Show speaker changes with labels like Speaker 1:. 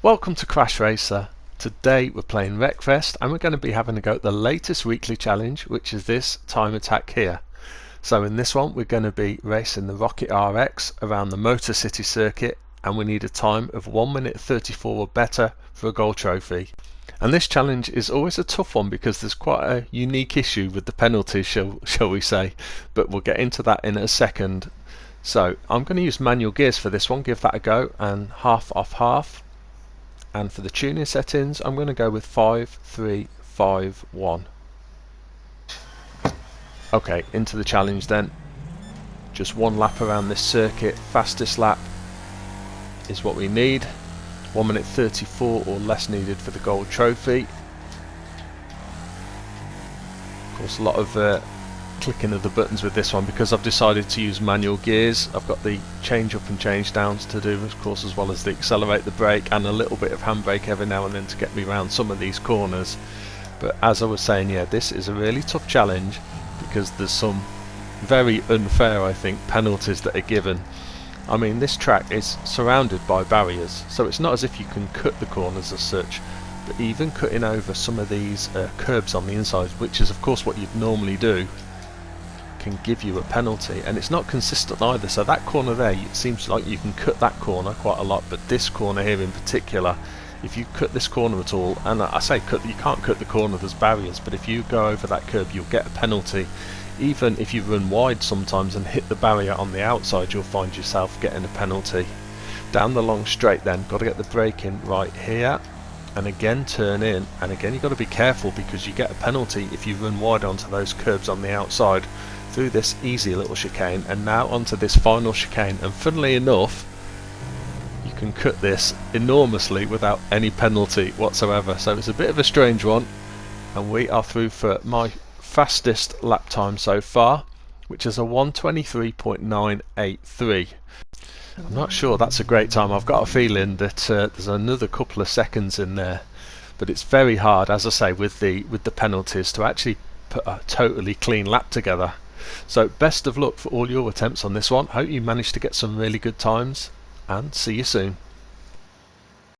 Speaker 1: Welcome to CrashRacer. Today we're playing Wreckfest and we're going to be having a go at the latest weekly challenge, which is this time attack here. So in this one we're going to be racing the Rocket RX around the Motorcity Circuit, and we need a time of 1 minute 34 or better for a gold trophy. And this challenge is always a tough one because there's quite a unique issue with the penalties, shall we say, but we'll get into that in a second. So I'm going to use manual gears for this one, give that a go, and half off half. And for the tuning settings I'm going to go with 5351. Okay, into the challenge then. Just one lap around this circuit. Fastest lap is what we need. 1 minute 34 or less needed for the gold trophy. Of course, a lot of clicking of the buttons with this one because I've decided to use manual gears. I've got the change up and change downs to do, of course, as well as the accelerate, the brake, and a little bit of handbrake every now and then to get me around some of these corners. But as I was saying, yeah, this is a really tough challenge because there's some very unfair, I think, penalties that are given. I mean, this track is surrounded by barriers, so it's not as if you can cut the corners as such, but even cutting over some of these curbs on the inside, which is of course what you'd normally do, can give you a penalty, and it's not consistent either. So that corner there, it seems like you can cut that corner quite a lot, but this corner here in particular, if you cut this corner at all, and I say cut, you can't cut the corner, there's barriers, but if you go over that curb you'll get a penalty. Even if you run wide sometimes and hit the barrier on the outside, you'll find yourself getting a penalty. Down the long straight then, got to get the brake in right here, and again turn in, and again you've got to be careful because you get a penalty if you run wide onto those curbs on the outside through this easy little chicane, and now onto this final chicane. And funnily enough, you can cut this enormously without any penalty whatsoever, so it's a bit of a strange one. And we are through for my fastest lap time so far, which is a 1:23.983. I'm not sure that's a great time. I've got a feeling that there's another couple of seconds in there, but it's very hard, as I say, with the penalties to actually put a totally clean lap together. So best of luck for all your attempts on this one. Hope you manage to get some really good times, and see you soon.